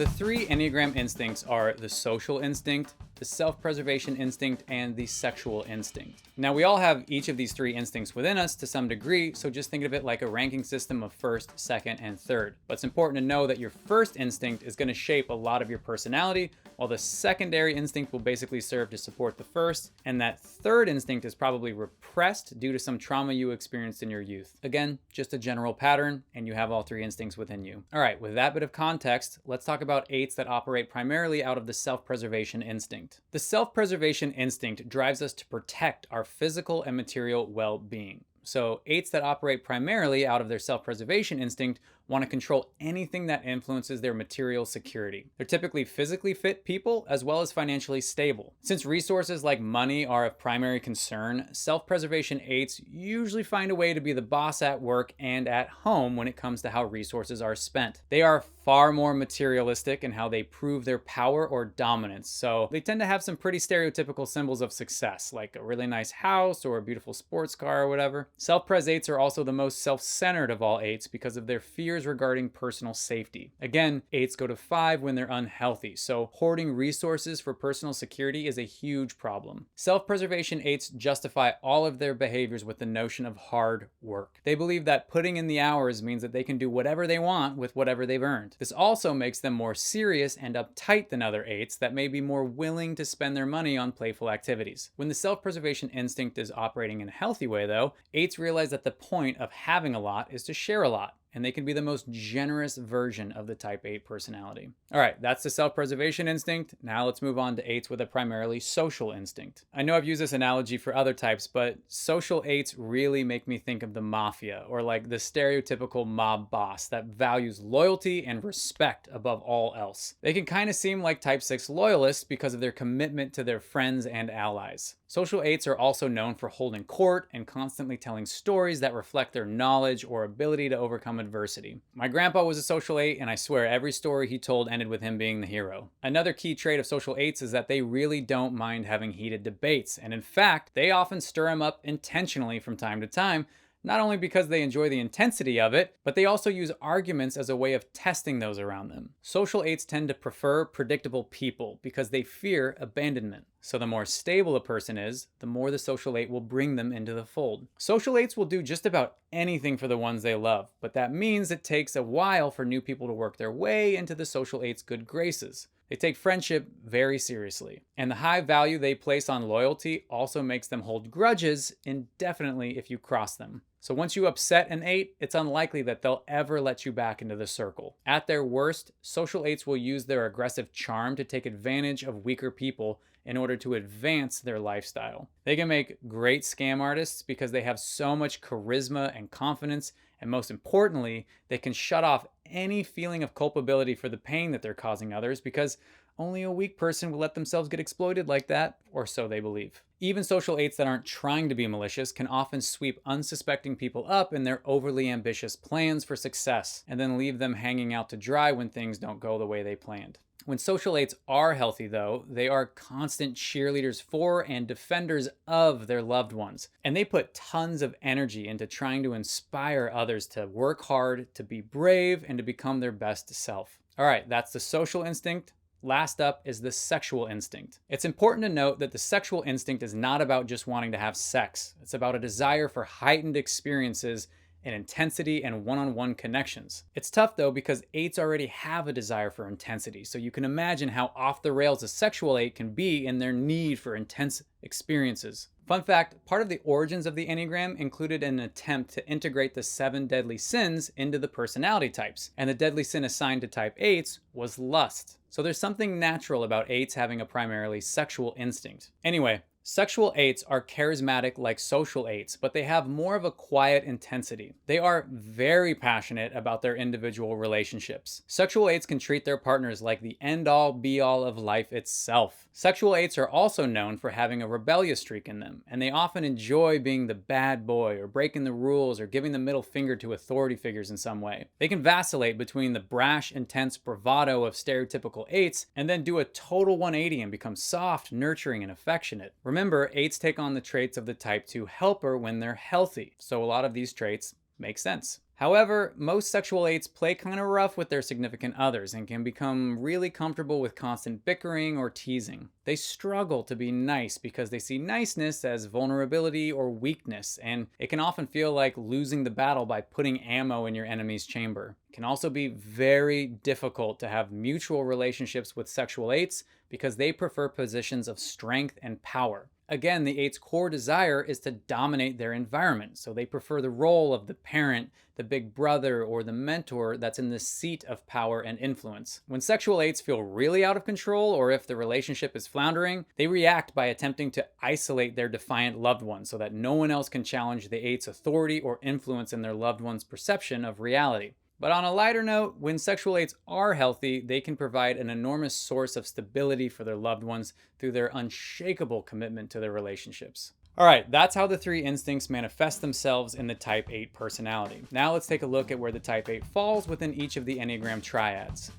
The three Enneagram instincts are the social instinct, the self-preservation instinct, and the sexual instinct. Now, we all have each of these three instincts within us to some degree, so just think of it like a ranking system of first, second, and third. But it's important to know that your first instinct is going to shape a lot of your personality, while the secondary instinct will basically serve to support the first, and that third instinct is probably repressed due to some trauma you experienced in your youth. Again, just a general pattern, and you have all three instincts within you. All right, with that bit of context, let's talk about 8s that operate primarily out of the self-preservation instinct. The self-preservation instinct drives us to protect our physical and material well-being. So 8s that operate primarily out of their self-preservation instinct want to control anything that influences their material security. They're typically physically fit people as well as financially stable. Since resources like money are of primary concern, self-preservation 8s usually find a way to be the boss at work and at home when it comes to how resources are spent. They are far more materialistic in how they prove their power or dominance, so they tend to have some pretty stereotypical symbols of success, like a really nice house or a beautiful sports car or whatever. Self-pres 8s are also the most self-centered of all 8s because of their fears regarding personal safety. Again, 8s go to 5 when they're unhealthy, so hoarding resources for personal security is a huge problem. Self-preservation 8s justify all of their behaviors with the notion of hard work. They believe that putting in the hours means that they can do whatever they want with whatever they've earned. This also makes them more serious and uptight than other 8s that may be more willing to spend their money on playful activities. When the self-preservation instinct is operating in a healthy way, though, 8s realize that the point of having a lot is to share a lot, and they can be the most generous version of the type 8 personality. All right, that's the self-preservation instinct. Now let's move on to 8s with a primarily social instinct. I know I've used this analogy for other types, but social 8s really make me think of the mafia, or like the stereotypical mob boss that values loyalty and respect above all else. They can kind of seem like type 6 loyalists because of their commitment to their friends and allies. Social 8s are also known for holding court and constantly telling stories that reflect their knowledge or ability to overcome adversity. My grandpa was a social 8, and I swear every story he told ended with him being the hero. Another key trait of social 8s is that they really don't mind having heated debates, and in fact, they often stir them up intentionally from time to time, not only because they enjoy the intensity of it, but they also use arguments as a way of testing those around them. Social 8s tend to prefer predictable people because they fear abandonment. So the more stable a person is, the more the social 8 will bring them into the fold. Social 8s will do just about anything for the ones they love, but that means it takes a while for new people to work their way into the social 8's good graces. They take friendship very seriously, and the high value they place on loyalty also makes them hold grudges indefinitely if you cross them. So once you upset an 8, it's unlikely that they'll ever let you back into the circle. At their worst, social 8s will use their aggressive charm to take advantage of weaker people in order to advance their lifestyle. They can make great scam artists because they have so much charisma and confidence, and most importantly, they can shut off any feeling of culpability for the pain that they're causing others because only a weak person will let themselves get exploited like that, or so they believe. Even social 8s that aren't trying to be malicious can often sweep unsuspecting people up in their overly ambitious plans for success, and then leave them hanging out to dry when things don't go the way they planned. When social 8s are healthy, though, they are constant cheerleaders for and defenders of their loved ones. And they put tons of energy into trying to inspire others to work hard, to be brave, and to become their best self. All right, that's the social instinct. Last up is the sexual instinct. It's important to note that the sexual instinct is not about just wanting to have sex. It's about a desire for heightened experiences and intensity and one-on-one connections. It's tough though because 8s already have a desire for intensity, so you can imagine how off the rails a sexual 8 can be in their need for intense experiences. Fun fact, part of the origins of the Enneagram included an attempt to integrate the 7 deadly sins into the personality types, and the deadly sin assigned to type 8s was lust. So there's something natural about 8s having a primarily sexual instinct. Anyway, sexual 8s are charismatic like social 8s, but they have more of a quiet intensity. They are very passionate about their individual relationships. Sexual 8s can treat their partners like the end-all be-all of life itself. Sexual 8s are also known for having a rebellious streak in them, and they often enjoy being the bad boy or breaking the rules or giving the middle finger to authority figures in some way. They can vacillate between the brash, intense bravado of stereotypical 8s and then do a total 180 and become soft, nurturing, and affectionate. Remember, 8s take on the traits of the type 2 helper when they're healthy, so a lot of these traits make sense. However, most sexual 8s play kind of rough with their significant others and can become really comfortable with constant bickering or teasing. They struggle to be nice because they see niceness as vulnerability or weakness, and it can often feel like losing the battle by putting ammo in your enemy's chamber. It can also be very difficult to have mutual relationships with sexual 8s because they prefer positions of strength and power. Again, the 8's core desire is to dominate their environment, so they prefer the role of the parent, the big brother, or the mentor that's in the seat of power and influence. When sexual 8s feel really out of control, or if the relationship is floundering, they react by attempting to isolate their defiant loved one so that no one else can challenge the 8's authority or influence in their loved one's perception of reality. But on a lighter note, when sexual 8s are healthy, they can provide an enormous source of stability for their loved ones through their unshakable commitment to their relationships. All right, that's how the 3 instincts manifest themselves in the Type 8 personality. Now let's take a look at where the Type 8 falls within each of the Enneagram triads.